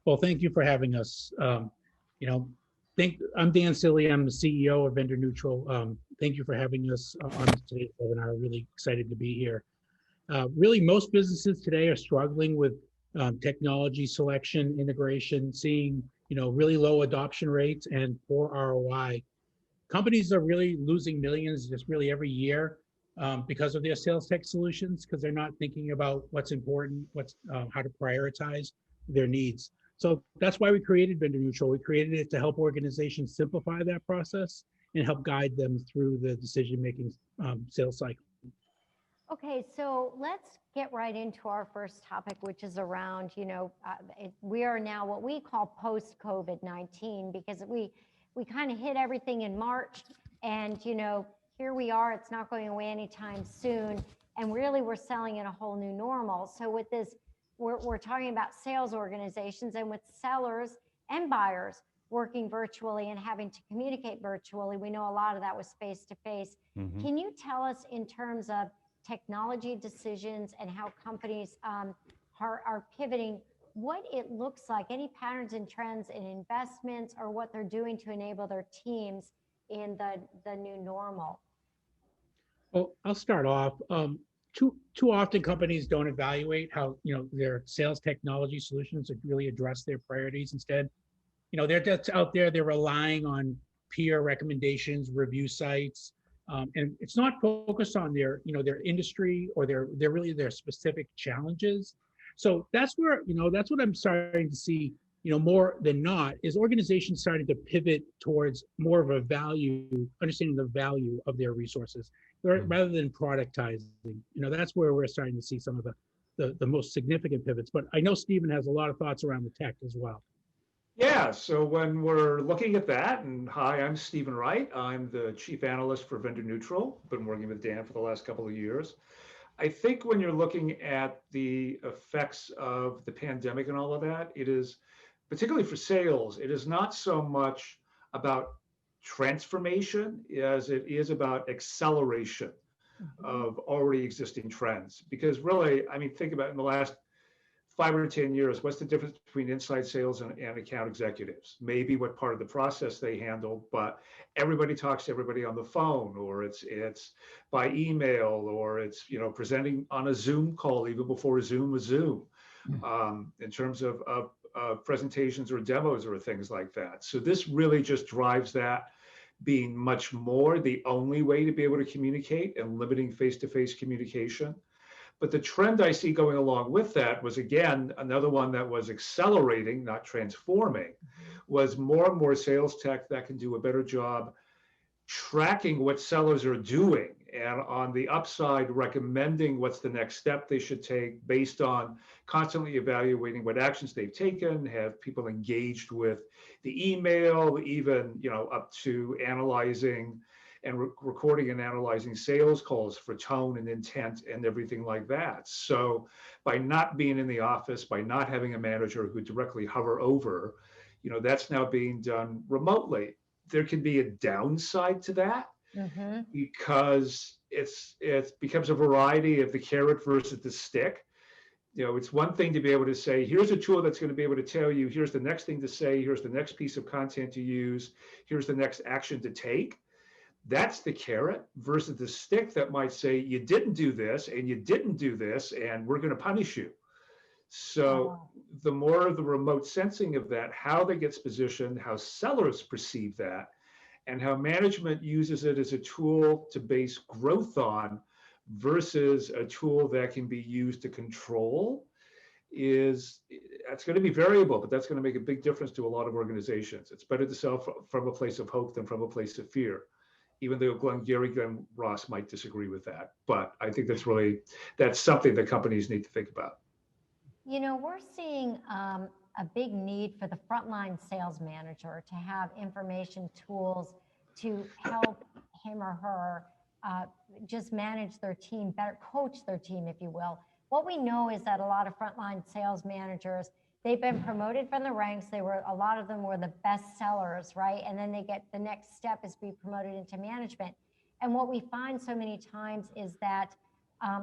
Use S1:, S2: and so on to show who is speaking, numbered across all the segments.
S1: Well, thank you for having us. You know, I'm Dan Cilley. I'm the CEO of Vendor Neutral. Thank you for having us on today's webinar. Really excited to be here. Really, most businesses today are struggling with technology selection, integration, seeing really low adoption rates and poor ROI. Companies are really losing millions just really every year because of their sales tech solutions, because they're not thinking about what's important, how to prioritize their needs. So that's why we created Vendor Neutral. We created it to help organizations simplify that process and help guide them through the decision-making sales cycle.
S2: Okay, so let's get right into our first topic, which is around, we are now what we call post-COVID-19, because we kind of hit everything in March, and here we are. It's not going away anytime soon, and really we're selling in a whole new normal. So with this, we're talking about sales organizations, and with sellers and buyers working virtually and having to communicate virtually. We know a lot of that was face-to-face. Mm-hmm. Can you tell us, in terms of technology decisions and how companies are pivoting, what it looks like, any patterns and trends in investments, or what they're doing to enable their teams in the new normal?
S1: Well, I'll start off. Too often companies don't evaluate how their sales technology solutions really address their priorities. Instead, they're just out there, they're relying on peer recommendations, review sites, and it's not focused on their industry or their specific challenges. So that's where that's what I'm starting to see more than not, is organizations starting to pivot towards more of a understanding the value of their resources rather than productizing. That's where we're starting to see some of the most significant pivots. But I know Stephen has a lot of thoughts around the tech as well.
S3: Yeah, so when we're looking at that, and hi, I'm Stephen Wright. I'm the chief analyst for Vendor Neutral. Been working with Dan for the last couple of years. I think when you're looking at the effects of the pandemic and all of that, it is, particularly for sales, it is not so much about transformation as it is about acceleration of already existing trends. Because really, I mean, think about it, in the last 5 or 10 years, what's the difference between inside sales and account executives? Maybe what part of the process they handle, but everybody talks to everybody on the phone, or it's by email, or it's presenting on a Zoom call even before Zoom was Zoom, in terms of presentations or demos or things like that. So this really just drives that being much more the only way to be able to communicate and limiting face-to-face communication. But the trend I see going along with that was, again, another one that was accelerating, not transforming, was more and more sales tech that can do a better job tracking what sellers are doing, and on the upside, recommending what's the next step they should take based on constantly evaluating what actions they've taken, have people engaged with the email, even up to analyzing and recording and analyzing sales calls for tone and intent and everything like that. So by not being in the office, by not having a manager who directly hover over, that's now being done remotely. There can be a downside to that, because it becomes a variety of the carrot versus the stick. It's one thing to be able to say, here's a tool that's going to be able to tell you, here's the next thing to say, here's the next piece of content to use, here's the next action to take. That's the carrot, versus the stick that might say, you didn't do this and you didn't do this, and we're going to punish you. So the more of the remote sensing of that, how that gets positioned, how sellers perceive that, and how management uses it as a tool to base growth on versus a tool that can be used to control, that's going to be variable, but that's going to make a big difference to a lot of organizations. It's better to sell from a place of hope than from a place of fear, even though Glenn Ross might disagree with that. But I think that's something that companies need to think about.
S2: We're seeing a big need for the frontline sales manager to have information tools to help him or her just manage their team better, coach their team, if you will. What we know is that a lot of frontline sales managers, they've been promoted from the ranks. A lot of them were the best sellers, right? And then the next step is be promoted into management. And what we find so many times is that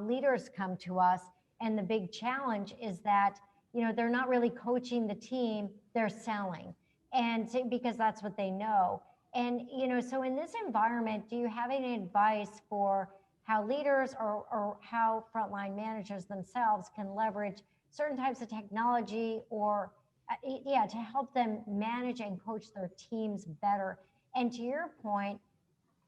S2: leaders come to us, and the big challenge is that they're not really coaching the team, they're selling. And because that's what they know. And, so in this environment, do you have any advice for how leaders or how frontline managers themselves can leverage certain types of technology or, to help them manage and coach their teams better? And to your point,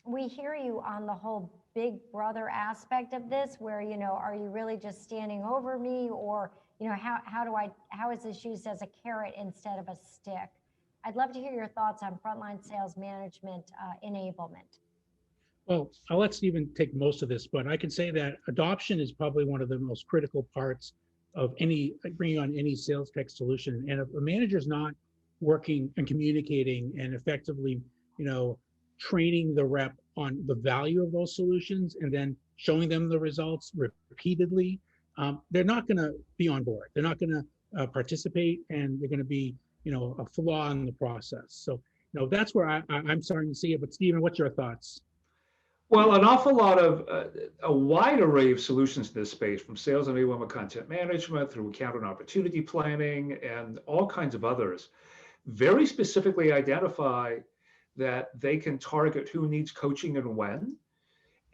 S2: we hear you on the whole big brother aspect of this, where, are you really just standing over me, or, how is this used as a carrot instead of a stick? I'd love to hear your thoughts on frontline sales management enablement.
S1: Well, I'll let Stephen take most of this, but I can say that adoption is probably one of the most critical parts of bringing on any sales tech solution. And if a manager is not working and communicating and effectively, training the rep on the value of those solutions and then showing them the results repeatedly, they're not going to be on board. They're not going to participate, and they're going to be, a flaw in the process. So, that's where I'm starting to see it. But Stephen, what's your thoughts?
S3: Well, an awful lot of a wide array of solutions in this space, from sales enablement, content management, through account and opportunity planning, and all kinds of others, very specifically identify that they can target who needs coaching and when.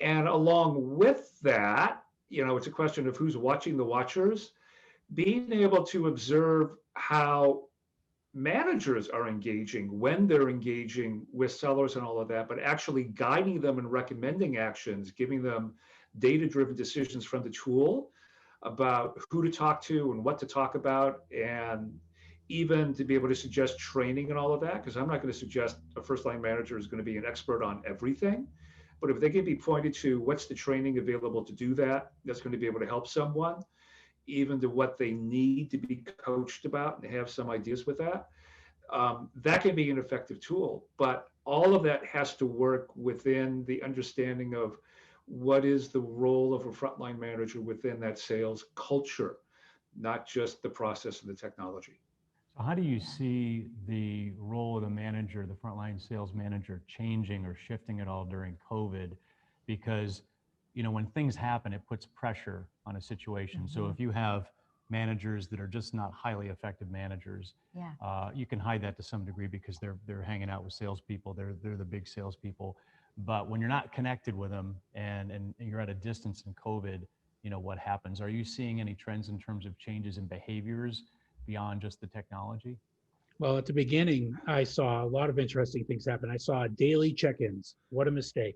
S3: And along with that, it's a question of who's watching the watchers, being able to observe how managers are engaging, when they're engaging with sellers and all of that, but actually guiding them and recommending actions, giving them data-driven decisions from the tool about who to talk to and what to talk about, and even to be able to suggest training and all of that, because I'm not going to suggest a first-line manager is going to be an expert on everything. But if they can be pointed to what's the training available to do that, that's going to be able to help someone, even to what they need to be coached about, and have some ideas with that. That can be an effective tool, but all of that has to work within the understanding of what is the role of a frontline manager within that sales culture, not just the process and the technology.
S4: So how do you see the role of the manager, the frontline sales manager, changing or shifting at all during COVID? Because, when things happen, it puts pressure on a situation. Mm-hmm. So if you have managers that are just not highly effective managers, you can hide that to some degree because they're hanging out with salespeople. They're the big salespeople. But when you're not connected with them and you're at a distance in COVID, what happens? Are you seeing any trends in terms of changes in behaviors beyond just the technology?
S1: Well, at the beginning, I saw a lot of interesting things happen. I saw daily check-ins. What a mistake!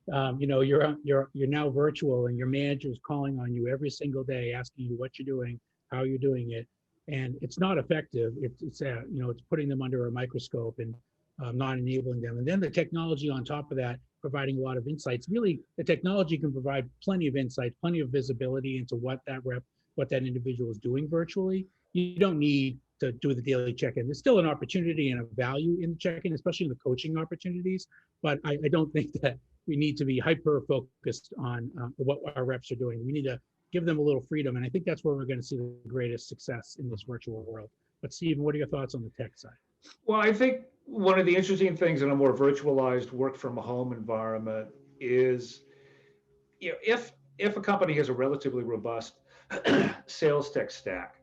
S1: You're now virtual, and your manager is calling on you every single day, asking you what you're doing, how you're doing it, and it's not effective. It's putting them under a microscope and not enabling them. And then the technology on top of that, providing a lot of insights. Really, the technology can provide plenty of insights, plenty of visibility into what that individual is doing virtually. You don't need to do the daily check-in. There's still an opportunity and a value in the check-in, especially in the coaching opportunities. But I don't think that we need to be hyper-focused on what our reps are doing. We need to give them a little freedom. And I think that's where we're going to see the greatest success in this virtual world. But Stephen, what are your thoughts on the tech side?
S3: Well, I think one of the interesting things in a more virtualized work from home environment is, if a company has a relatively robust sales tech stack,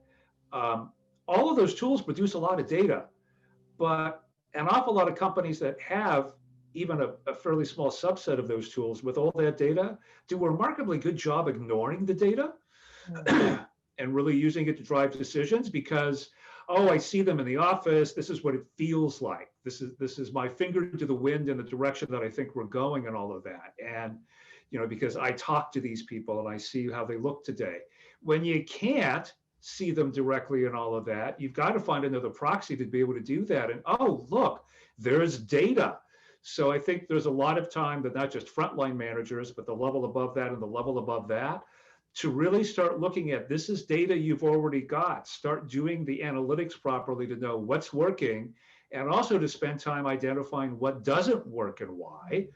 S3: all of those tools produce a lot of data, but an awful lot of companies that have even a fairly small subset of those tools with all that data do a remarkably good job ignoring the data and really using it to drive decisions because, I see them in the office. This is what it feels like. This is my finger to the wind in the direction that I think we're going and all of that. And, because I talk to these people and I see how they look today. When you can't see them directly and all of that, you've got to find another proxy to be able to do that. And look, there's data. So I think there's a lot of time that not just frontline managers, but the level above that and the level above that, to really start looking at, this is data you've already got. Start doing the analytics properly to know what's working, and also to spend time identifying what doesn't work and why,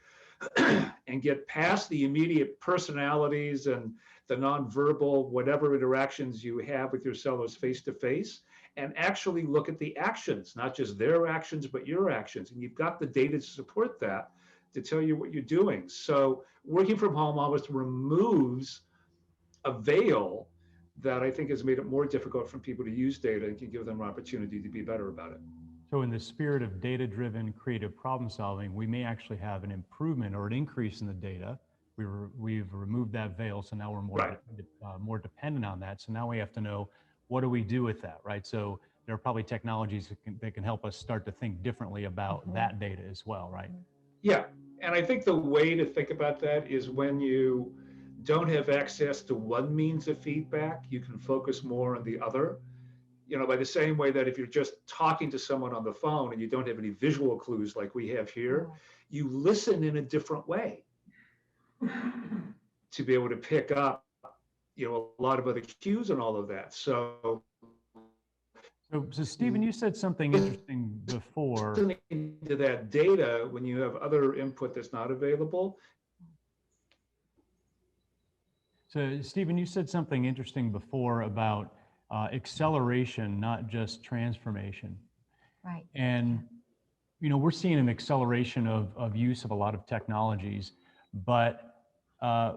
S3: and get past the immediate personalities and the nonverbal, whatever interactions you have with your sellers face to face, and actually look at the actions, not just their actions, but your actions. And you've got the data to support that, to tell you what you're doing. So working from home almost removes a veil that I think has made it more difficult for people to use data and can give them an opportunity to be better about it.
S4: So in the spirit of data-driven creative problem solving, we may actually have an improvement or an increase in the data. We've removed that veil, so now we're more,
S3: Right.
S4: more dependent on that. So now we have to know, what do we do with that, right? So there are probably technologies that can help us start to think differently about that data as well, right?
S3: Yeah, and I think the way to think about that is when you don't have access to one means of feedback, you can focus more on the other. By the same way that if you're just talking to someone on the phone and you don't have any visual clues like we have here, you listen in a different way to be able to pick up, a lot of other cues and all of that. So
S4: Stephen, you said something interesting before.
S3: listening to that data when you have other input that's not available.
S4: So Stephen, you said something interesting before about acceleration, not just transformation.
S2: Right.
S4: And, we're seeing an acceleration of use of a lot of technologies, but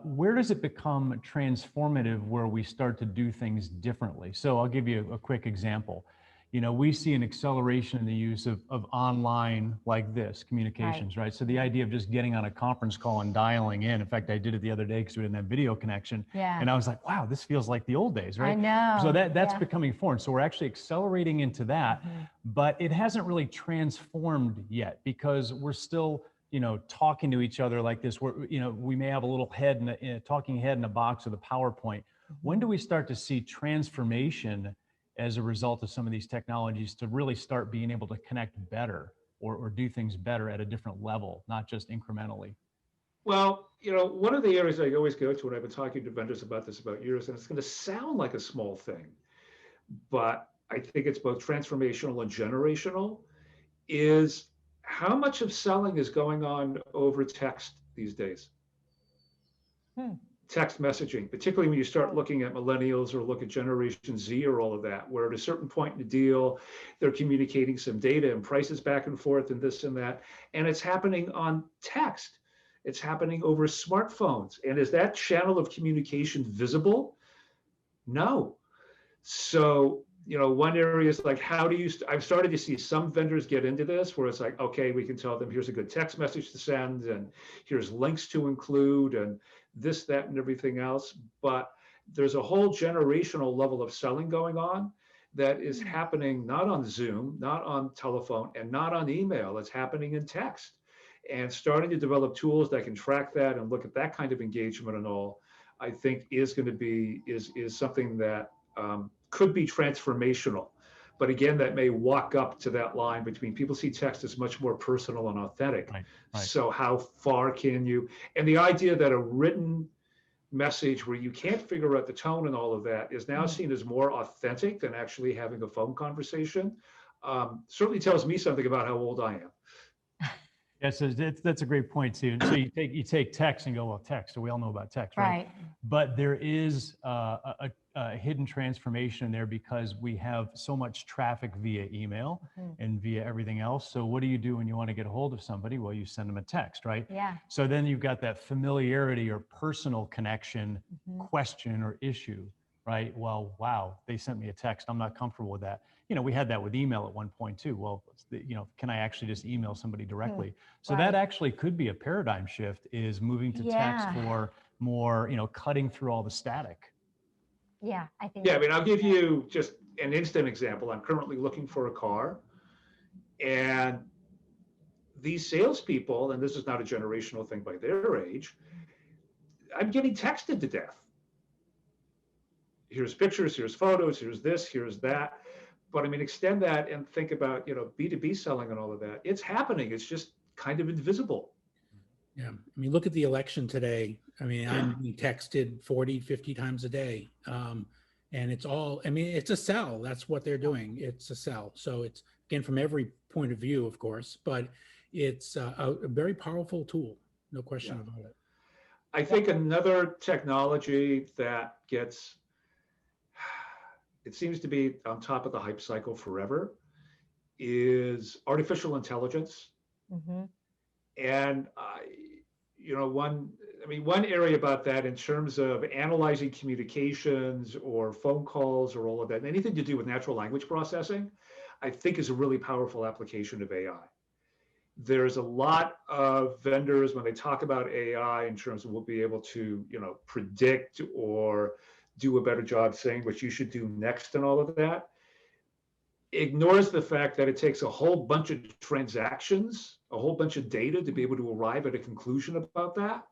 S4: where does it become transformative where we start to do things differently? So I'll give you a quick example. We see an acceleration in the use of online like this communications, right? So the idea of just getting on a conference call and dialing in fact, I did it the other day because we didn't have video connection.
S2: Yeah.
S4: And I was like, wow, this feels like the old days, right?
S2: I know.
S4: So that's becoming foreign. So we're actually accelerating into that, but it hasn't really transformed yet because we're still, talking to each other like this. We may have a little talking head in a box with a PowerPoint. When do we start to see transformation as a result of some of these technologies to really start being able to connect better or do things better at a different level, not just incrementally?
S3: Well, one of the areas I always go to when I've been talking to vendors about this about years, and it's going to sound like a small thing, but I think it's both transformational and generational, is how much of selling is going on over text these days? Text messaging, particularly when you start looking at millennials or look at Generation Z or all of that, where at a certain point in the deal, they're communicating some data and prices back and forth and this and that. And it's happening on text. It's happening over smartphones. And is that channel of communication visible? No. So, one area is like, how do you, I've started to see some vendors get into this where it's like, okay, we can tell them here's a good text message to send and here's links to include and this, that, and everything else. But there's a whole generational level of selling going on that is happening not on Zoom, not on telephone, and not on email. It's happening in text. And starting to develop tools that can track that and look at that kind of engagement and all, I think is going to be, is something that could be transformational. But again, that may walk up to that line between people see text as much more personal and authentic.
S4: Right.
S3: So how far can you, and the idea that a written message where you can't figure out the tone and all of that is now seen as more authentic than actually having a phone conversation, certainly tells me something about how old I am.
S4: Yeah, so that's a great point, Stephen. So you take text and go, well, text. So we all know about text, right?
S2: Right.
S4: But there is a hidden transformation there because we have so much traffic via email and via everything else. So what do you do when you want to get a hold of somebody? Well, you send them a text, right?
S2: Yeah.
S4: So then you've got that familiarity or personal connection question or issue, right? Well, wow, they sent me a text. I'm not comfortable with that. We had that with email at one point too. Well, can I actually just email somebody directly? So that actually could be a paradigm shift, is moving to text for more, cutting through all the static.
S2: Yeah, I think.
S3: Yeah, I mean, I'll give you just an instant example. I'm currently looking for a car, and these salespeople, and this is not a generational thing by their age, I'm getting texted to death. Here's pictures, here's photos, here's this, here's that. But I mean, extend that and think about, B2B selling and all of that. It's happening. It's just kind of invisible.
S1: Yeah. I mean, look at the election today. I mean, I'm being texted 40, 50 times a day. And it's all, I mean, it's a sell. That's what they're doing. It's a sell. So it's, again, from every point of view, of course, but it's a very powerful tool. No question about it.
S3: I think another technology that gets, it seems to be on top of the hype cycle forever, is artificial intelligence. And one area about that in terms of analyzing communications or phone calls or all of that, anything to do with natural language processing, I think is a really powerful application of AI. There's a lot of vendors when they talk about AI in terms of we'll be able to, predict or do a better job saying what you should do next and all of that, ignores the fact that it takes a whole bunch of transactions, a whole bunch of data to be able to arrive at a conclusion about that.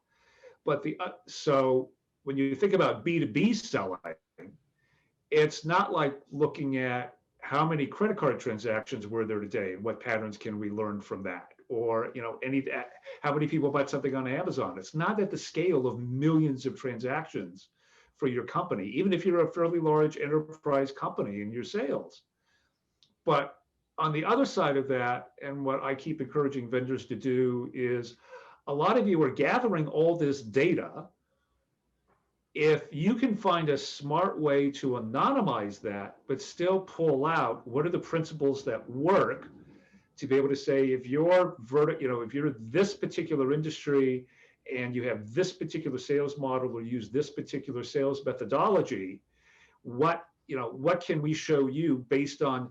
S3: But so when you think about B2B selling, it's not like looking at how many credit card transactions were there today and what patterns can we learn from that, or how many people bought something on Amazon. It's not at the scale of millions of transactions for your company, even if you're a fairly large enterprise company in your sales. But on the other side of that, and what I keep encouraging vendors to do is, a lot of you are gathering all this data. If you can find a smart way to anonymize that, but still pull out what are the principles that work to be able to say, if you're if you're this particular industry and you have this particular sales model or use this particular sales methodology, what can we show you based on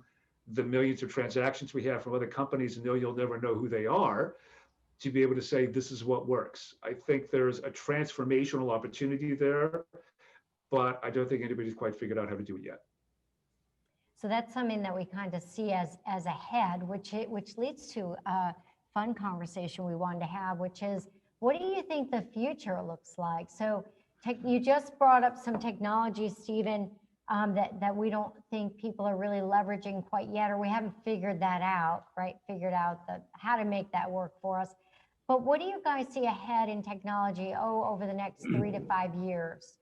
S3: the millions of transactions we have from other companies, and you'll never know who they are, to be able to say, this is what works. I think there's a transformational opportunity there, but I don't think anybody's quite figured out how to do it yet.
S2: So that's something that we kind of see as ahead, which leads to a fun conversation we wanted to have, which is, what do you think the future looks like? So you just brought up some technology, Stephen, that we don't think people are really leveraging quite yet, or we haven't figured that out, right? Figured out how to make that work for us. But what do you guys see ahead in technology, over the next 3 to 5 years?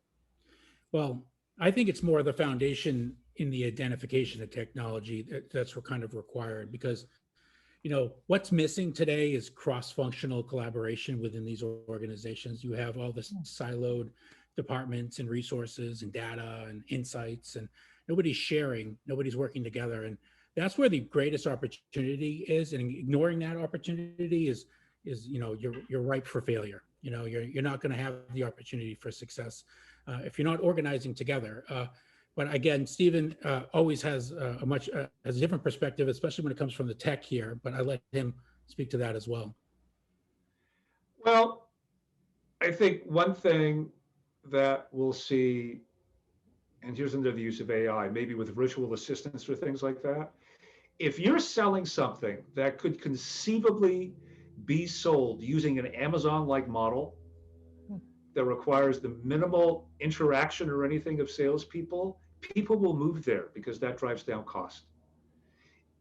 S1: Well, I think it's more the foundation in the identification of technology that's kind of required, because what's missing today is cross-functional collaboration within these organizations. You have all this siloed departments and resources and data and insights, and nobody's sharing, nobody's working together. And that's where the greatest opportunity is. And ignoring that opportunity is you're ripe for failure. You're not going to have the opportunity for success if you're not organizing together. But again, Stephen always has a different perspective, especially when it comes from the tech here. But I let him speak to that as well.
S3: Well, I think one thing that we'll see, and here's under the use of AI, maybe with virtual assistants or things like that. If you're selling something that could conceivably be sold using an Amazon-like model that requires the minimal interaction or anything of salespeople, people will move there because that drives down cost.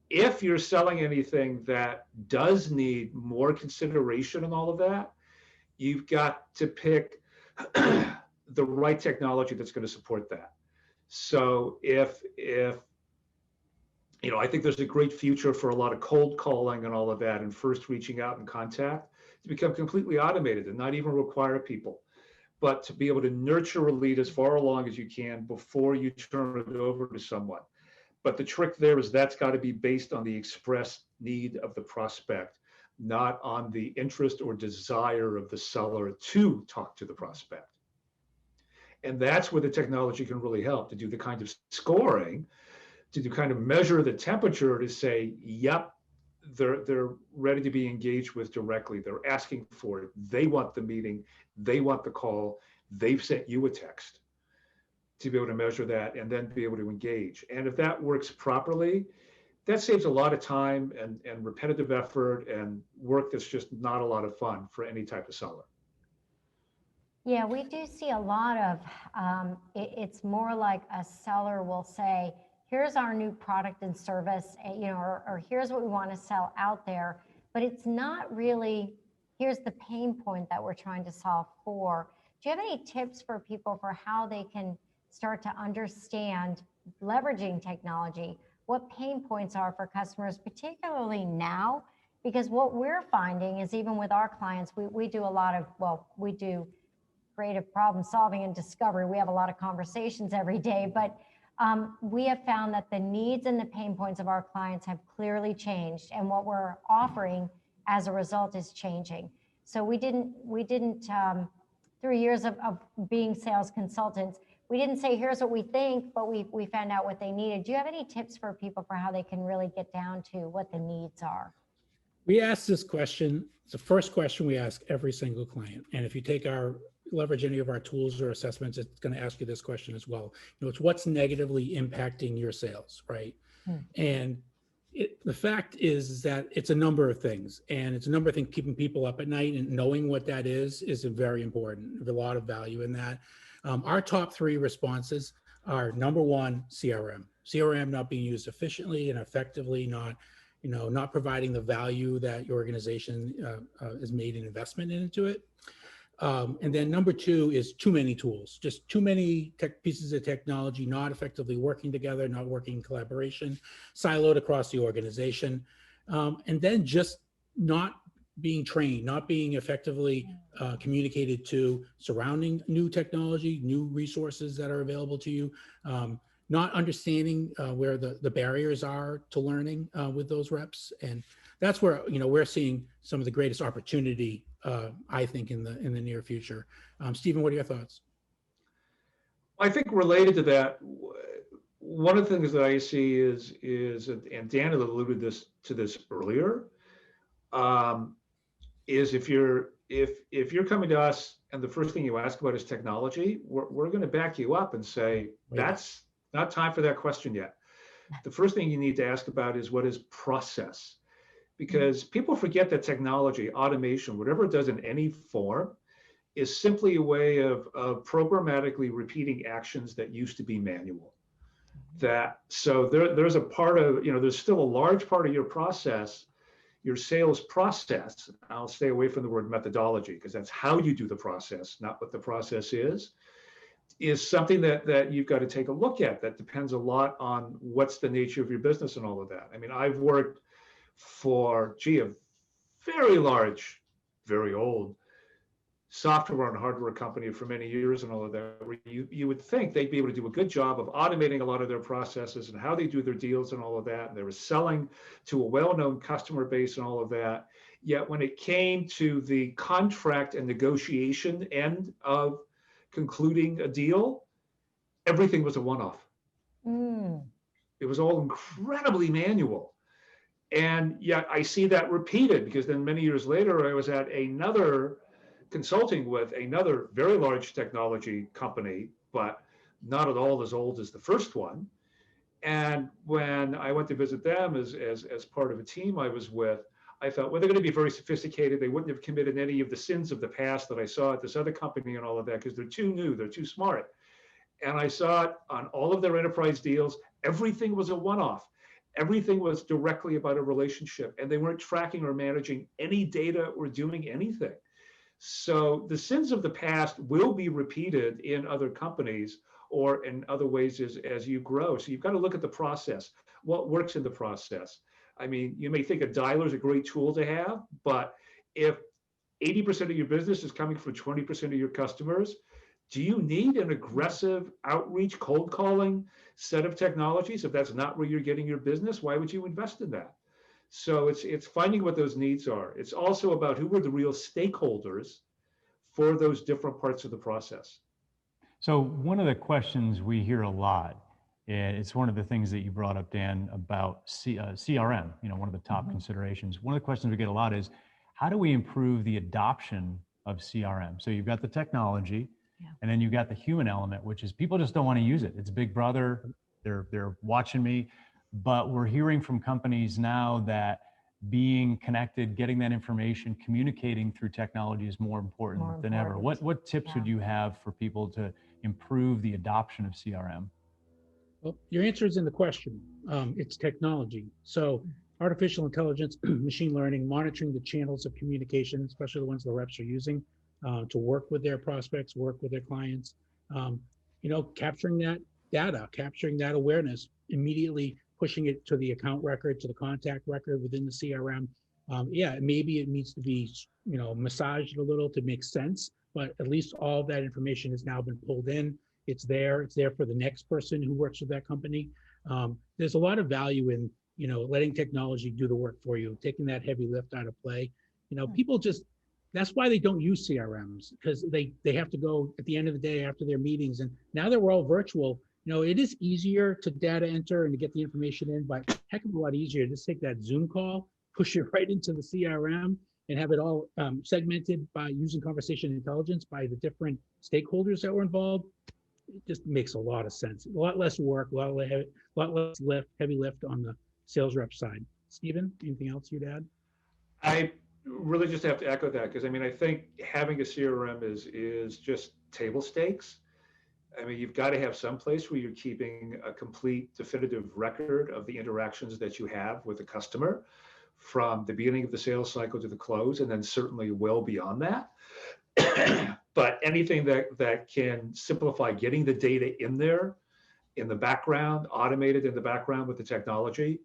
S3: If you're selling anything that does need more consideration and all of that, you've got to pick the right technology that's going to support that. So if I think there's a great future for a lot of cold calling and all of that, and first reaching out and contact to become completely automated and not even require people, but to be able to nurture a lead as far along as you can before you turn it over to someone. But the trick there is that's got to be based on the express need of the prospect, not on the interest or desire of the seller to talk to the prospect. And that's where the technology can really help, to do the kind of scoring, to kind of measure the temperature, to say, yep, they're ready to be engaged with directly. They're asking for it. They want the meeting. They want the call. They've sent you a text, to be able to measure that and then be able to engage. And if that works properly, that saves a lot of time and repetitive effort and work that's just not a lot of fun for any type of seller.
S2: Yeah, we do see a lot of, it's more like a seller will say, here's our new product and service, or here's what we want to sell out there. But it's not really, here's the pain point that we're trying to solve for. Do you have any tips for people for how they can start to understand leveraging technology, what pain points are for customers, particularly now? Because what we're finding is, even with our clients, we do a lot of, we do creative problem solving and discovery. We have a lot of conversations every day, but we have found that the needs and the pain points of our clients have clearly changed, and what we're offering as a result is changing. So we didn't 3 years of being sales consultants, we didn't say, here's what we think, but we found out what they needed. Do you have any tips for people for how they can really get down to what the needs are?
S1: We ask this question, it's the first question we ask every single client. And if you leverage any of our tools or assessments, it's going to ask you this question as well. It's what's negatively impacting your sales, right? And the fact is that it's a number of things, and it's a number of things keeping people up at night, and knowing what that is very important. There's a lot of value in that. Our top 3 responses are: number 1, CRM not being used efficiently and effectively, not providing the value that your organization has made an investment into it. And then number 2 is too many tools, just too many pieces of technology, not effectively working together, not working in collaboration, siloed across the organization. And then just not being trained, not being effectively communicated to surrounding new technology, new resources that are available to you, not understanding where the barriers are to learning with those reps. And that's where, we're seeing some of the greatest opportunity, I think, in the near future. Stephen, what are your thoughts?
S3: I think related to that, one of the things that I see is, and Dan had alluded to this earlier, is if you're coming to us and the first thing you ask about is technology, we're going to back you up and say, that's not time for that question yet. The first thing you need to ask about is, what is process? Because people forget that technology, automation, whatever it does in any form, is simply a way of programmatically repeating actions that used to be manual. So there's a part of, there's still a large part of your process, your sales process. I'll stay away from the word methodology, because that's how you do the process, not what the process is something that you've got to take a look at. That depends a lot on what's the nature of your business and all of that. I mean, I've worked for, a very large, very old software and hardware company for many years and all of that, where you would think they'd be able to do a good job of automating a lot of their processes and how they do their deals and all of that. And they were selling to a well-known customer base and all of that. Yet when it came to the contract and negotiation end of concluding a deal, everything was a one-off. It was all incredibly manual. And yet I see that repeated, because then many years later, I was at consulting with another very large technology company, but not at all as old as the first one. And when I went to visit them as part of a team I was with, I thought, well, they're going to be very sophisticated. They wouldn't have committed any of the sins of the past that I saw at this other company and all of that, because they're too new, they're too smart. And I saw it on all of their enterprise deals. Everything was a one-off. Everything was directly about a relationship, and they weren't tracking or managing any data or doing anything. So the sins of the past will be repeated in other companies or in other ways as you grow. So you've got to look at the process. What works in the process? I mean, you may think a dialer is a great tool to have, but if 80% of your business is coming from 20% of your customers, do you need an aggressive outreach, cold calling set of technologies? If that's not where you're getting your business, why would you invest in that? So it's finding what those needs are. It's also about who are the real stakeholders for those different parts of the process.
S4: So one of the questions we hear a lot, and it's one of the things that you brought up, Dan, about CRM, one of the top considerations. One of the questions we get a lot is, how do we improve the adoption of CRM? So you've got the technology, and then you've got the human element, which is people just don't want to use it. It's Big Brother, they're watching me. But we're hearing from companies now that being connected, getting that information, communicating through technology is more important than ever. What tips would you have for people to improve the adoption of CRM?
S1: Well, your answer is in the question. It's technology. So artificial intelligence, machine learning, monitoring the channels of communication, especially the ones the reps are using to work with their prospects, work with their clients, capturing that data, capturing that awareness, immediately pushing it to the account record, to the contact record within the CRM. Maybe it needs to be, massaged a little to make sense, but at least all of that information has now been pulled in. It's there for the next person who works with that company. There's a lot of value in, letting technology do the work for you, taking that heavy lift out of play. People that's why they don't use CRMs, because they have to go at the end of the day after their meetings. And now that we're all virtual, it is easier to data enter and to get the information in, but heck of a lot easier to just take that Zoom call, push it right into the CRM, and have it all segmented by using conversation intelligence by the different stakeholders that were involved. It just makes a lot of sense. A lot less work, a lot less heavy lift on the sales rep side. Stephen, anything else you'd add?
S3: I really just have to echo that, because I think having a CRM is just table stakes. You've got to have some place where you're keeping a complete definitive record of the interactions that you have with the customer from the beginning of the sales cycle to the close, and then certainly well beyond that. But anything that can simplify getting the data in there, in the background, automated in the background with the technology.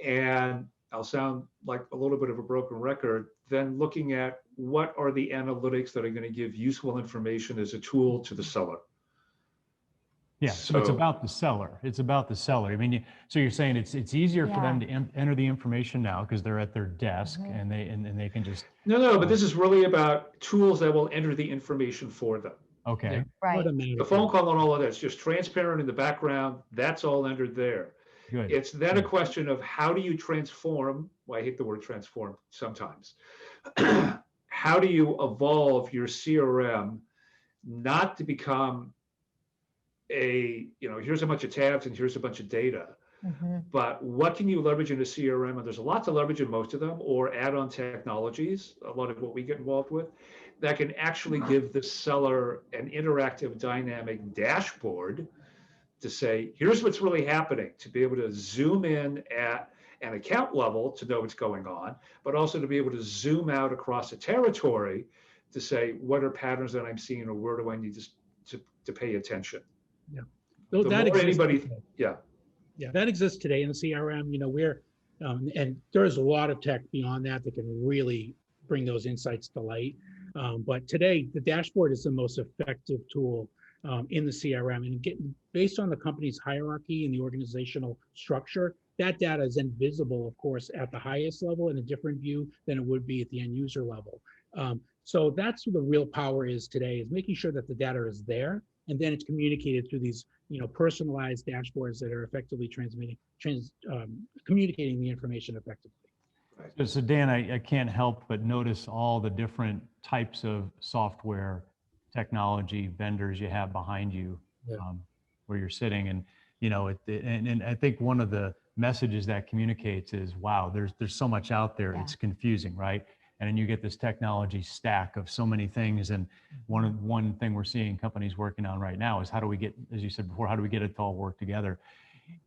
S3: And I'll sound like a little bit of a broken record, then looking at what are the analytics that are going to give useful information as a tool to the seller.
S4: Yeah, so it's about the seller. It's about the seller. So you're saying it's easier for them to enter the information now because they're at their desk and they can just.
S3: No, but this is really about tools that will enter the information for them.
S4: Okay.
S2: Right.
S3: The phone call and all of that's just transparent in the background. That's all entered there.
S4: Good.
S3: It's then a question of how do you transform? Well, I hate the word transform sometimes. How do you evolve your CRM not to become here's a bunch of tabs and here's a bunch of data, but what can you leverage in a CRM? And there's a lot to leverage in most of them, or add-on technologies, a lot of what we get involved with, that can actually give the seller an interactive dynamic dashboard to say, here's what's really happening, to be able to zoom in at an account level to know what's going on, but also to be able to zoom out across a territory to say, what are patterns that I'm seeing, or where do I need to pay attention?
S1: Yeah. So that exists that exists today in the CRM. And there's a lot of tech beyond that can really bring those insights to light. But today, the dashboard is the most effective tool in the CRM, and based on the company's hierarchy and the organizational structure, that data is then visible, of course, at the highest level in a different view than it would be at the end user level. So that's what the real power is today, is making sure that the data is there, and then it's communicated through these, personalized dashboards that are effectively communicating the information effectively.
S4: So Dan, I can't help but notice all the different types of software technology vendors you have behind you, where you're sitting, and and I think one of the messages that communicates is, wow, there's so much out there. It's confusing, right? And then you get this technology stack of so many things. And one thing we're seeing companies working on right now is, how do we get, as you said before, how do we get it to all work together?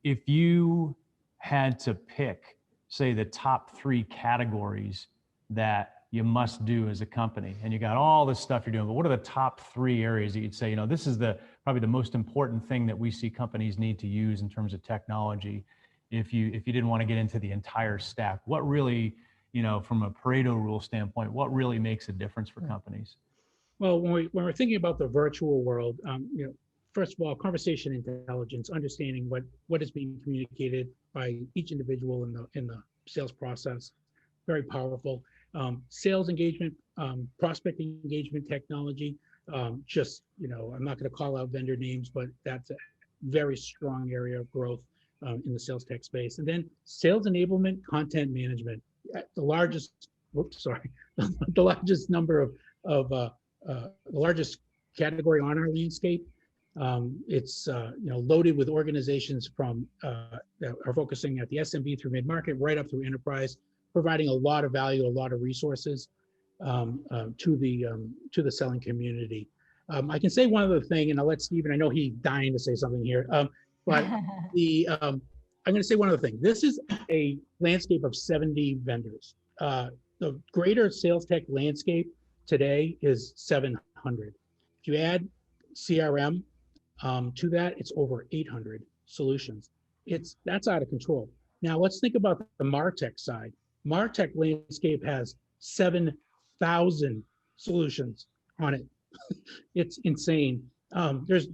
S4: If you had to pick, say, the top 3 categories that you must do as a company, and you got all this stuff you're doing, but what are the top 3 areas that you'd say, this is probably the most important thing that we see companies need to use in terms of technology? If you didn't want to get into the entire stack, what really, from a Pareto rule standpoint, what really makes a difference for companies?
S1: Well, when we're thinking about the virtual world, first of all, conversation intelligence, understanding what is being communicated by each individual in the sales process, very powerful. Sales engagement, prospect engagement technology, I'm not going to call out vendor names, but that's a very strong area of growth in the sales tech space. And then sales enablement, content management, the largest number of the largest category on our landscape. It's loaded with organizations from that are focusing at the SMB through mid-market, right up through enterprise, providing a lot of value, a lot of resources to the selling community. I can say one other thing, and I'll let Stephen, I know he's dying to say something here, but I'm going to say one other thing. This is a landscape of 70 vendors. The greater sales tech landscape today is 700. If you add CRM to that, it's over 800 solutions. That's out of control. Now let's think about the MarTech side. MarTech landscape has 7,000 solutions on it. It's insane.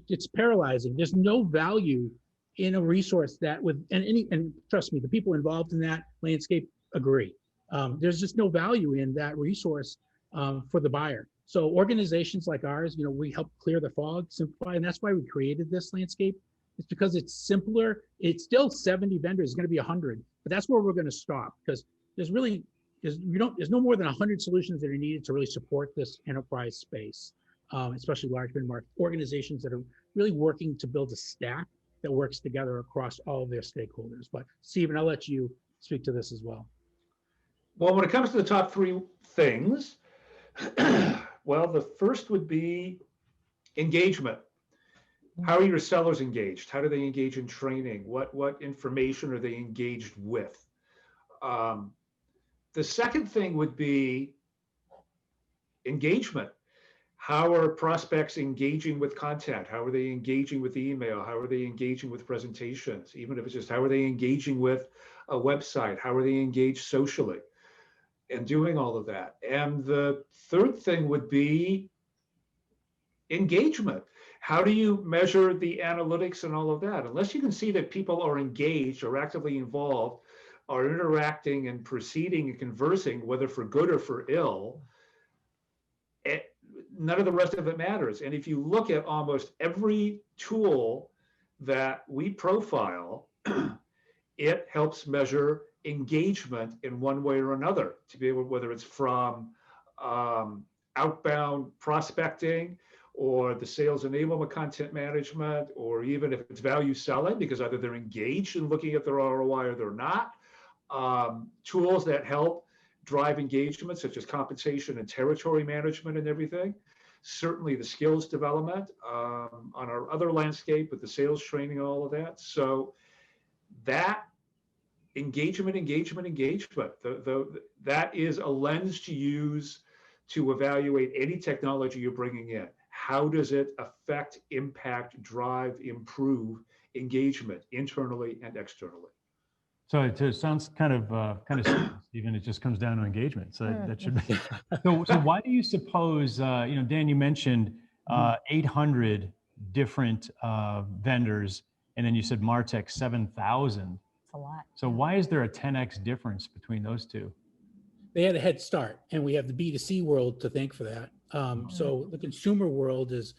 S1: It's paralyzing. There's no value in a resource that and trust me, the people involved in that landscape agree. There's just no value in that resource for the buyer. So organizations like ours, we help clear the fog, simplify, and that's why we created this landscape. It's because it's simpler. It's still 70 vendors, it's going to be 100, but that's where we're going to stop, because there's no more than 100 solutions that are needed to really support this enterprise space, especially large mid-market organizations that are really working to build a stack that works together across all of their stakeholders. But Stephen, I'll let you speak to this as well.
S3: Well, when it comes to the top three things, well, the first would be engagement. How are your sellers engaged? How do they engage in training? What information are they engaged with? The second thing would be engagement. How are prospects engaging with content? How are they engaging with email? How are they engaging with presentations? Even if it's just how are they engaging with a website? How are they engaged socially? And doing all of that. And the third thing would be engagement. How do you measure the analytics and all of that? Unless you can see that people are engaged or actively involved, are interacting and proceeding and conversing, whether for good or for ill, none of the rest of it matters. And if you look at almost every tool that we profile, it helps measure engagement in one way or another, to be able, whether it's from outbound prospecting or the sales enablement content management, or even if it's value selling, because either they're engaged in looking at their ROI or they're not. Tools that help drive engagement, such as compensation and territory management and everything. Certainly the skills development on our other landscape with the sales training, all of that. So that engagement, that is a lens to use to evaluate any technology you're bringing in. How does it affect, impact, drive, improve engagement internally and externally?
S4: So it sounds kind of Stephen. It just comes down to engagement. So that should be. So why do you suppose? Dan, you mentioned 800 different vendors, and then you said MarTech 7,000.
S2: That's a lot.
S4: So why is there a 10x difference between those two?
S1: They had a head start, and we have the B2C world to thank for that. So the consumer world is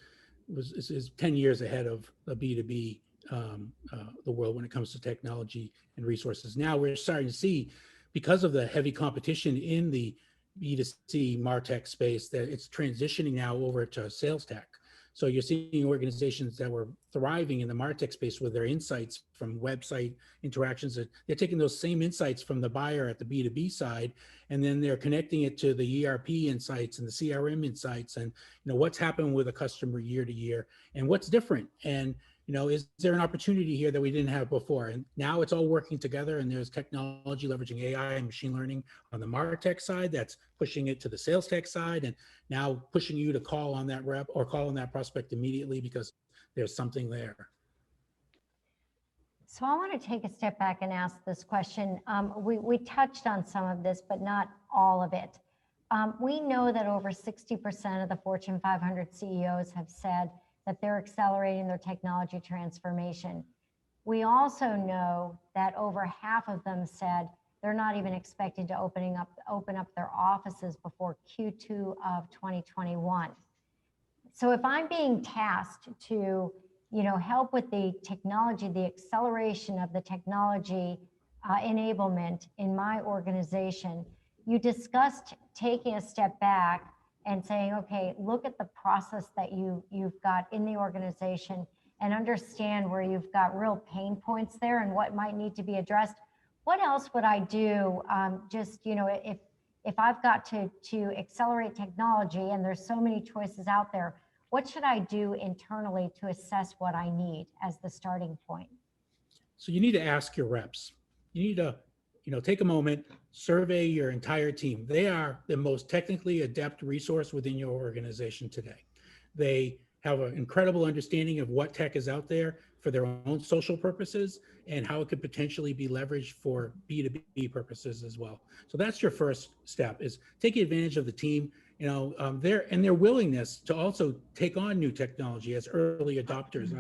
S1: 10 years ahead of the B2B, the world when it comes to technology and resources. Now we're starting to see, because of the heavy competition in the B2C MarTech space, that it's transitioning now over to sales tech. So you're seeing organizations that were thriving in the MarTech space with their insights from website interactions. They're taking those same insights from the buyer at the B2B side, and then they're connecting it to the ERP insights and the CRM insights, and what's happened with a customer year to year and what's different. And is there an opportunity here that we didn't have before? And now it's all working together, and there's technology leveraging AI and machine learning on the MarTech side that's pushing it to the sales tech side, and now pushing you to call on that rep or call on that prospect immediately because there's something there.
S2: So I want to take a step back and ask this question. We touched on some of this, but not all of it. We know that over 60% of the Fortune 500 CEOs have said that they're accelerating their technology transformation. We also know that over half of them said they're not even expected to open up their offices before Q2 of 2021. So if I'm being tasked to help with the technology, the acceleration of the technology enablement in my organization, you discussed taking a step back and saying, okay, look at the process that you've got in the organization and understand where you've got real pain points there and what might need to be addressed. What else would I do? If I've got to accelerate technology and there's so many choices out there, what should I do internally to assess what I need as the starting point?
S1: So you need to ask your reps. You need to take a moment, survey your entire team. They are the most technically adept resource within your organization today. They have an incredible understanding of what tech is out there for their own social purposes and how it could potentially be leveraged for B2B purposes as well. So that's your first step, is taking advantage of the team, their willingness to also take on new technology as early adopters.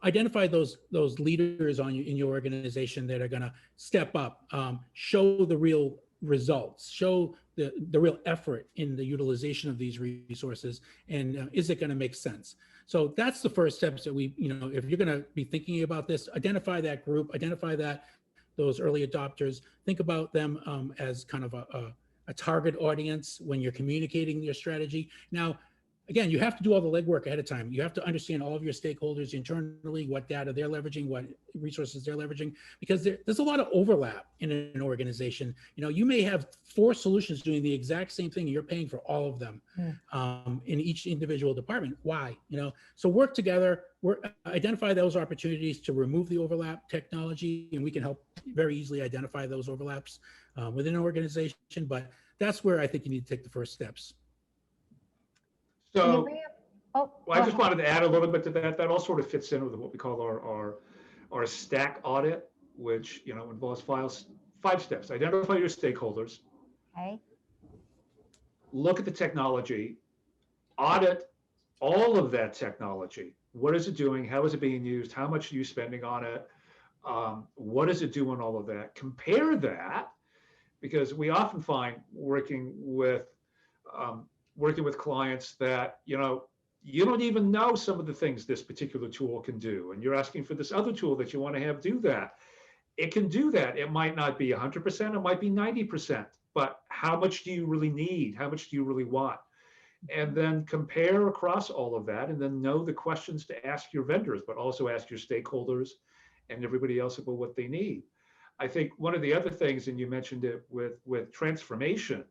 S1: Identify those leaders in your organization that are going to step up, show the real results, show the real effort in the utilization of these resources, and is it going to make sense? So that's the first steps that we, if you're going to be thinking about this, identify that group, identify those early adopters, think about them as kind of a target audience when you're communicating your strategy. Now, again, you have to do all the legwork ahead of time. You have to understand all of your stakeholders internally, what data they're leveraging, what resources they're leveraging, because there's a lot of overlap in an organization. You may have 4 solutions doing the exact same thing, and you're paying for all of them in each individual department. Why? So work together, identify those opportunities to remove the overlap technology, and we can help very easily identify those overlaps within an organization. But that's where I think you need to take the first steps.
S3: So,
S2: well,
S3: I just wanted to add a little bit to that. That all sort of fits in with what we call our stack audit, which involves 5 steps. Identify your stakeholders.
S2: Okay.
S3: Look at the technology. Audit all of that technology. What is it doing? How is it being used? How much are you spending on it? What does it do on all of that? Compare that, because we often find working with clients that, you don't even know some of the things this particular tool can do. And you're asking for this other tool that you want to have do that. It can do that. It might not be 100%, it might be 90%, but how much do you really need? How much do you really want? And then compare across all of that, and then know the questions to ask your vendors, but also ask your stakeholders and everybody else about what they need. I think one of the other things, and you mentioned it with transformation,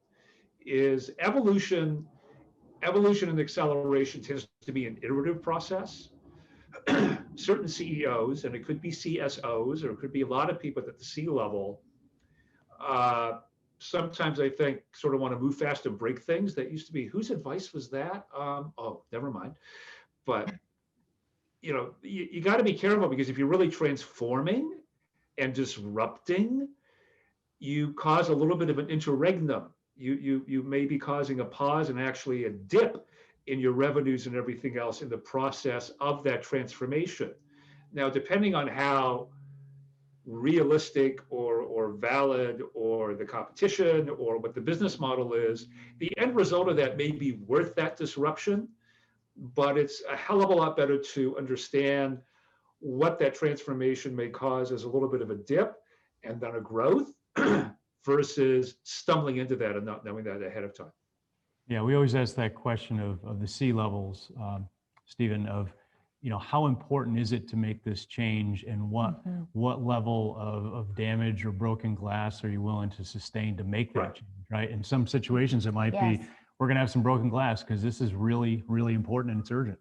S3: is evolution and acceleration tends to be an iterative process. Certain CEOs, and it could be CSOs, or it could be a lot of people at the C level, sometimes I think sort of want to move fast and break things. That used to be, whose advice was that? Oh, never mind. But you got to be careful, because if you're really transforming and disrupting, you cause a little bit of an interregnum. You may be causing a pause and actually a dip in your revenues and everything else in the process of that transformation. Now, depending on how realistic or valid or the competition or what the business model is, the end result of that may be worth that disruption, but it's a hell of a lot better to understand what that transformation may cause as a little bit of a dip and then a growth versus stumbling into that and not knowing that ahead of time.
S4: Yeah, we always ask that question of the C levels, Stephen, of how important is it to make this change, and what level of damage or broken glass are you willing to sustain to make that change, right? In some situations, it might be, we're going to have some broken glass because this is really, really important and it's urgent.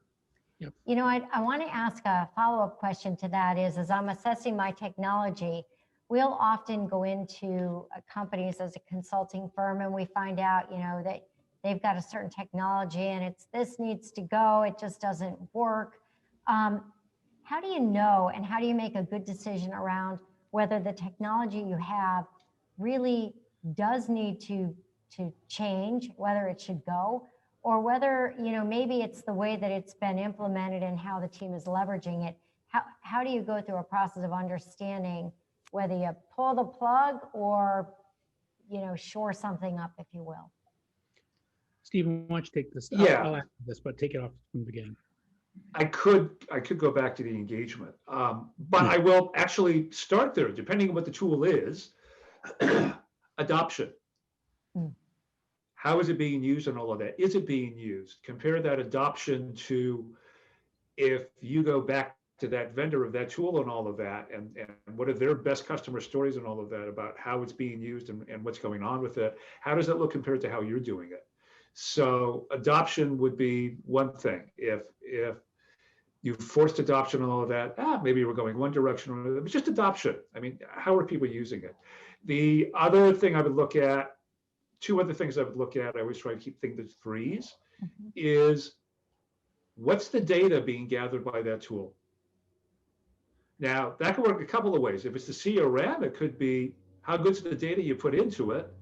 S1: Yep.
S2: I want to ask a follow-up question to that is, as I'm assessing my technology, we'll often go into companies as a consulting firm, and we find out, that they've got a certain technology and this needs to go, it just doesn't work. How do you know, and how do you make a good decision around whether the technology you have really does need to change, whether it should go, or whether, maybe it's the way that it's been implemented and how the team is leveraging it? How do you go through a process of understanding whether you pull the plug or, shore something up, if you will?
S1: Stephen, why don't you take this?
S3: Yeah.
S1: I'll add this, but take it off from the beginning.
S3: I could go back to the engagement, but I will actually start there, depending on what the tool is. Adoption. How is it being used and all of that? Is it being used? Compare that adoption to if you go back to that vendor of that tool and all of that, and what are their best customer stories and all of that about how it's being used and what's going on with it. How does that look compared to how you're doing it? So adoption would be one thing. If you forced adoption and all of that, maybe we're going one direction or another, but just adoption. I mean, how are people using it? The other thing I would look at, 2 other things I would look at, I always try to keep things at 3s, is what's the data being gathered by that tool? Now, that can work a couple of ways. If it's the CRM, it could be how good's the data you put into it.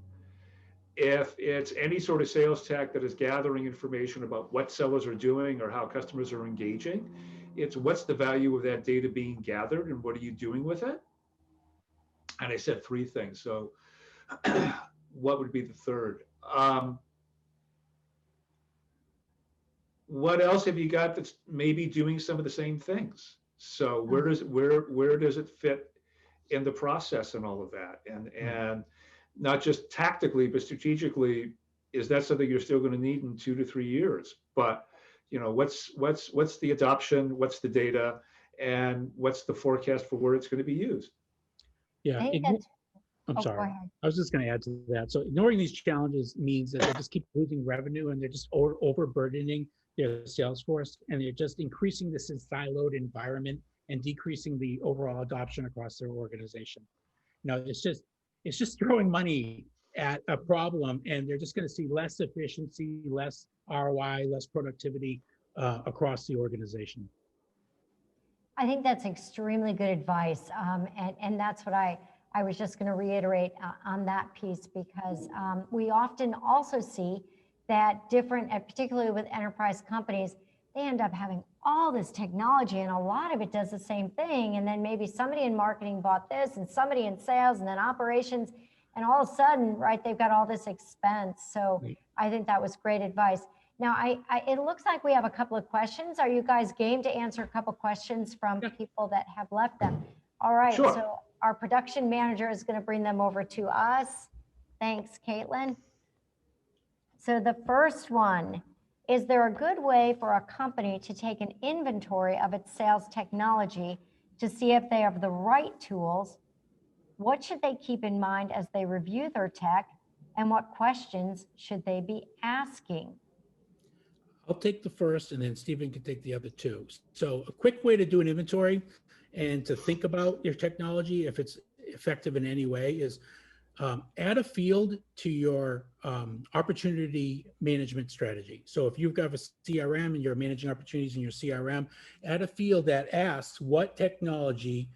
S3: If it's any sort of sales tech that is gathering information about what sellers are doing or how customers are engaging, it's what's the value of that data being gathered and what are you doing with it? And I said 3 things. So what would be the third? What else have you got that's maybe doing some of the same things? So where does it fit in the process and all of that? And not just tactically, but strategically, is that something you're still going to need in 2 to 3 years? But what's the adoption, what's the data, and what's the forecast for where it's going to be used?
S1: Yeah,
S2: I think that's,
S1: I'm
S2: go
S1: sorry.
S2: ahead.
S1: I was just going to add to that. So ignoring these challenges means that they just keep losing revenue, and they're just overburdening their sales force, and they're just increasing this siloed environment and decreasing the overall adoption across their organization. It's just throwing money at a problem, and they're just going to see less efficiency, less ROI, less productivity across the organization.
S2: I think that's extremely good advice. And that's what I was just going to reiterate on that piece, because we often also see that different, particularly with enterprise companies, they end up having all this technology and a lot of it does the same thing. And then maybe somebody in marketing bought this and somebody in sales and then operations, and all of a sudden, right, they've got all this expense. So I think that was great advice. Now, it looks like we have a couple of questions. Are you guys game to answer a couple of questions from people that have left them? All right,
S3: Sure.
S2: So our production manager is going to bring them over to us. Thanks, Caitlin. So the first one, is there a good way for a company to take an inventory of its sales technology to see if they have the right tools? What should they keep in mind as they review their tech? And what questions should they be asking?
S1: I'll take the first, and then Stephen can take the other two. So a quick way to do an inventory and to think about your technology, if it's effective in any way, is add a field to your opportunity management strategy. So if you've got a CRM and you're managing opportunities in your CRM, add a field that asks, what technology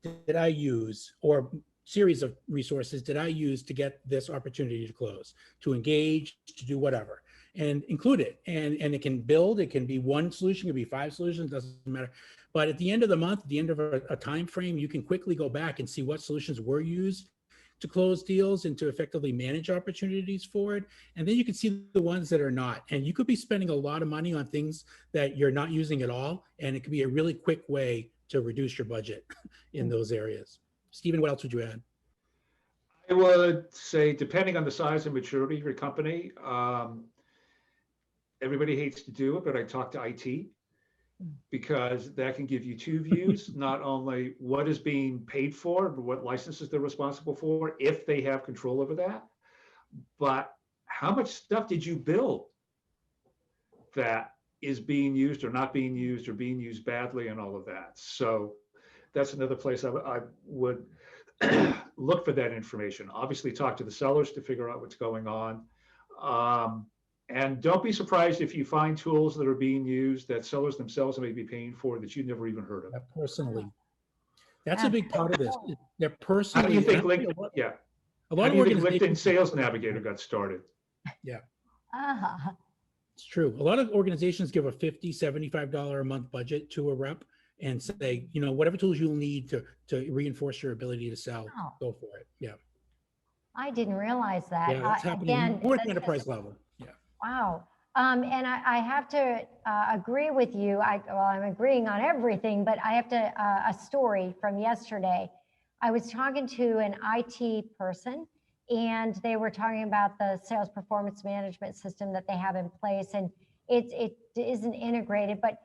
S1: did I use, or series of resources did I use to get this opportunity to close, to engage, to do whatever, and include it. And it can build, it can be one solution, it can be 5 solutions, doesn't matter. But at the end of the month, at the end of a time frame, you can quickly go back and see what solutions were used to close deals and to effectively manage opportunities for it. And then you can see the ones that are not. And you could be spending a lot of money on things that you're not using at all. And it could be a really quick way to reduce your budget in those areas. Stephen, what else would you add?
S3: I would say, depending on the size and maturity of your company, everybody hates to do it, but I talk to IT, because that can give you 2 views, not only what is being paid for, but what licenses they're responsible for, if they have control over that, but how much stuff did you build that is being used or not being used or being used badly and all of that. So that's another place I would look for that information. Obviously talk to the sellers to figure out what's going on. And don't be surprised if you find tools that are being used that sellers themselves may be paying for that you never even heard of.
S1: Personally, that's a big part of this. They're personally.
S3: How do you think LinkedIn? Yeah.
S1: A lot
S3: How
S1: of
S3: do you think
S1: organizations.
S3: LinkedIn Sales Navigator got started?
S1: Yeah. It's true. A lot of organizations give a $50, $75 a month budget to a rep and say, whatever tools you'll need to reinforce your ability to sell, go for it. Yeah.
S2: I didn't realize that.
S1: Yeah, that's happening more at the enterprise level. Yeah.
S2: Wow. And I have to agree with you. I'm agreeing on everything, but I have to, a story from yesterday. I was talking to an IT person, and they were talking about the sales performance management system that they have in place. And it isn't integrated, but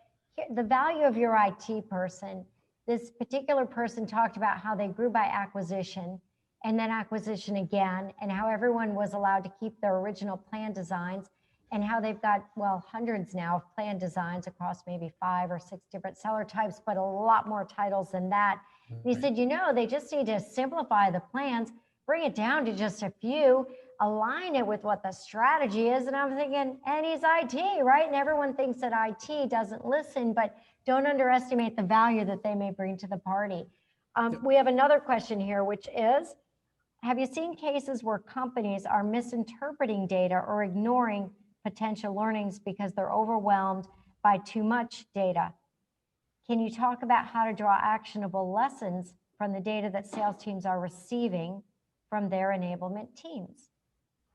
S2: the value of your IT person, this particular person talked about how they grew by acquisition and then acquisition again, and how everyone was allowed to keep their original plan designs, and how they've got, hundreds now of plan designs across maybe 5 or 6 different seller types, but a lot more titles than that. And he said, they just need to simplify the plans, bring it down to just a few, align it with what the strategy is. And I'm thinking, and he's IT, right? And everyone thinks that IT doesn't listen, but don't underestimate the value that they may bring to the party. We have another question here, which is, have you seen cases where companies are misinterpreting data or ignoring potential learnings because they're overwhelmed by too much data? Can you talk about how to draw actionable lessons from the data that sales teams are receiving from their enablement teams?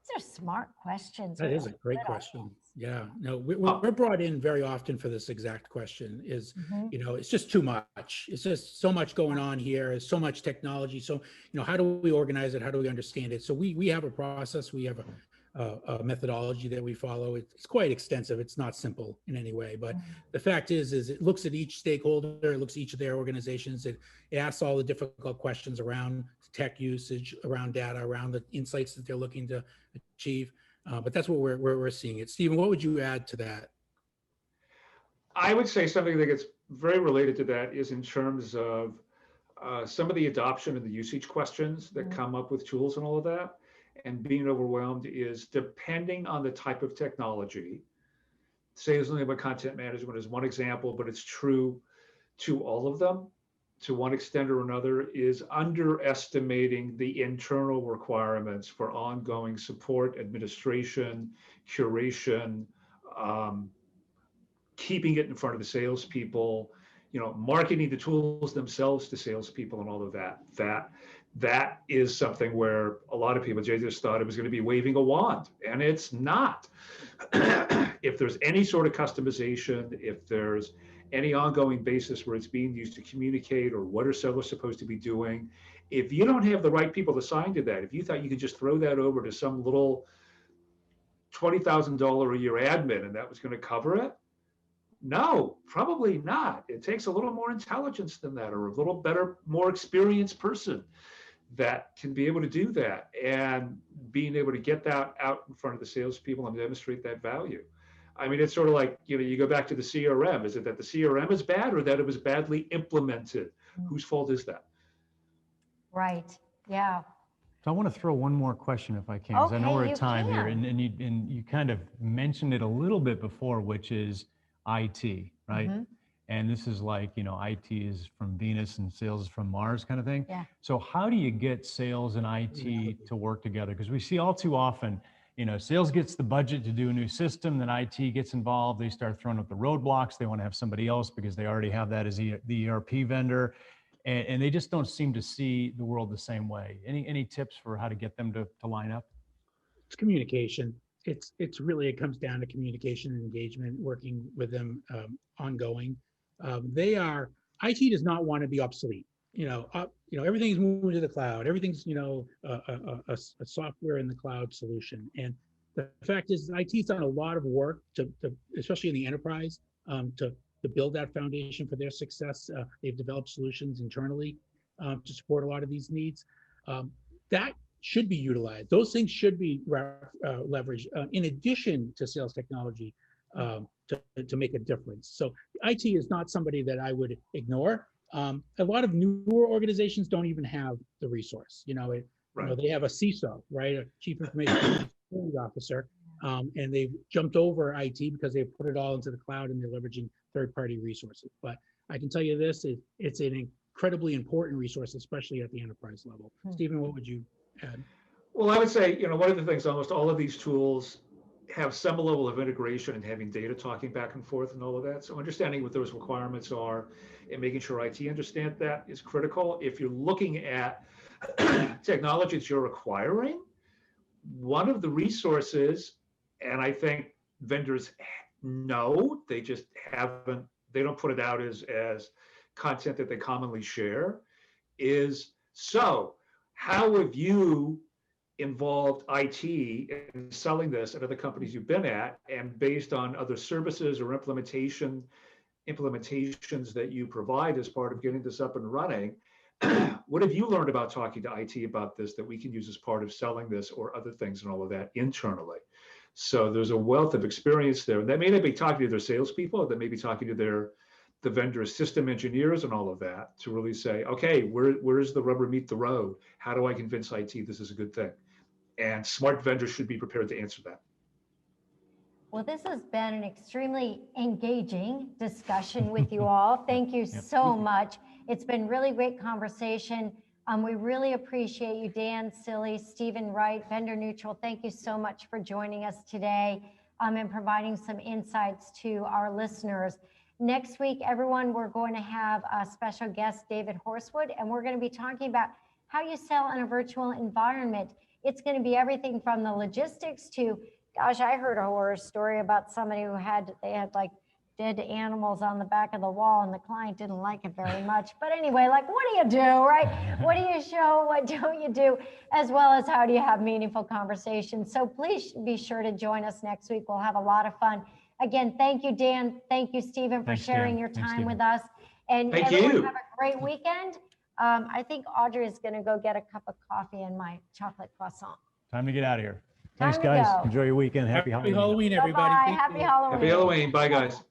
S2: These are smart questions.
S1: That is a
S2: really
S1: great
S2: good
S1: question. Yeah, no,
S3: Oh.
S1: we're brought in very often for this exact question is,
S2: Mhm.
S1: it's just too much. It's just so much going on here. There's so much technology. So, how do we organize it? How do we understand it? So we have a process. We have a methodology that we follow. It's quite extensive. It's not simple in any way, but the fact is it looks at each stakeholder. It looks at each of their organizations. It asks all the difficult questions around tech usage, around data, around the insights that they're looking to achieve. But that's what we're seeing it. Stephen, what would you add to that?
S3: I would say something that gets very related to that is in terms of some of the adoption and the usage questions that come up with tools and all of that. And being overwhelmed is depending on the type of technology. Sales enablement content management is one example, but it's true to all of them to one extent or another, is underestimating the internal requirements for ongoing support, administration, curation, keeping it in front of the salespeople, marketing the tools themselves to salespeople and all of that. That is something where a lot of people, Jay, just thought it was going to be waving a wand, and it's not. If there's any sort of customization, if there's any ongoing basis where it's being used to communicate or what are sellers supposed to be doing, if you don't have the right people assigned to that, if you thought you could just throw that over to some little $20,000 a year admin and that was going to cover it, no, probably not. It takes a little more intelligence than that, or a little better, more experienced person that can be able to do that, and being able to get that out in front of the salespeople and demonstrate that value. I mean, it's sort of like, you go back to the CRM. Is it that the CRM is bad or that it was badly implemented? Whose fault is that?
S2: Right. Yeah.
S4: So I want to throw one more question if I can, because I know we're
S2: Okay,
S4: at time here,
S2: you
S4: and you kind of mentioned it a little bit before, which is IT, right? And this is like, IT is from Venus and sales is from Mars kind of thing.
S2: Yeah.
S4: So how do you get sales and IT to work together? Because we see all too often, sales gets the budget to do a new system, then IT gets involved. They start throwing up the roadblocks. They want to have somebody else because they already have that as the ERP vendor. And they just don't seem to see the world the same way. Any tips for how to get them to line up?
S1: It's communication. It's really, it comes down to communication and engagement, working with them ongoing. IT does not want to be obsolete. Everything's moving to the cloud. Everything's, a software in the cloud solution. And the fact is, IT's done a lot of work to especially in the enterprise, to build that foundation for their success. They've developed solutions internally to support a lot of these needs. That should be utilized. Those things should be leveraged in addition to sales technology to make a difference. So IT is not somebody that I would ignore. A lot of newer organizations don't even have the resource. They have a CISO, right, a Chief Information Security Officer, and they've jumped over IT because they've put it all into the cloud and they're leveraging third-party resources. But I can tell you this: it's an incredibly important resource, especially at the enterprise level. Stephen, what would you add?
S3: Well, I would say, one of the things, almost all of these tools have some level of integration and having data talking back and forth and all of that. So understanding what those requirements are and making sure IT understand that is critical. If you're looking at technology that you're acquiring, one of the resources, and I think vendors know, they just haven't, they don't put it out as content that they commonly share, is, so how have you involved IT in selling this at other companies you've been at, and based on other services or implementations that you provide as part of getting this up and running, what have you learned about talking to IT about this that we can use as part of selling this or other things and all of that internally? So there's a wealth of experience there. They may not be talking to their salespeople, they may be talking to the vendor's system engineers and all of that to really say, okay, where's the rubber meet the road? How do I convince IT this is a good thing? And smart vendors should be prepared to answer that.
S2: Well, this has been an extremely engaging discussion with you all. Thank you so much. It's been really great conversation. We really appreciate you, Dan, Cilley, Stephen, Wright, Vendor Neutral. Thank you so much for joining us today and providing some insights to our listeners. Next week, everyone, we're going to have a special guest, David Horsewood, and we're going to be talking about how you sell in a virtual environment. It's going to be everything from the logistics to, gosh, I heard a horror story about somebody who they had like dead animals on the back of the wall and the client didn't like it very much. But anyway, like, what do you do, right? What do you show? What don't you do? As well as how do you have meaningful conversations? So please be sure to join us next week. We'll have a lot of fun. Again, thank you, Dan. Thank you, Stephen, for
S4: Thanks,
S2: sharing
S4: Dan.
S2: your
S4: Thanks,
S2: time
S4: Stephen.
S2: with us. And
S3: Thank
S2: everyone
S3: you.
S2: have a great weekend. I think Audrey is going to go get a cup of coffee and my chocolate croissant.
S4: Time to get out of here.
S2: Time
S4: Thanks,
S2: to
S4: guys.
S2: go.
S4: Enjoy your weekend. Happy
S1: Happy
S4: Halloween.
S1: Halloween, everybody.
S2: Bye-bye.
S1: Thank
S2: Happy
S1: you.
S2: Halloween.
S3: Happy Halloween. Bye, guys.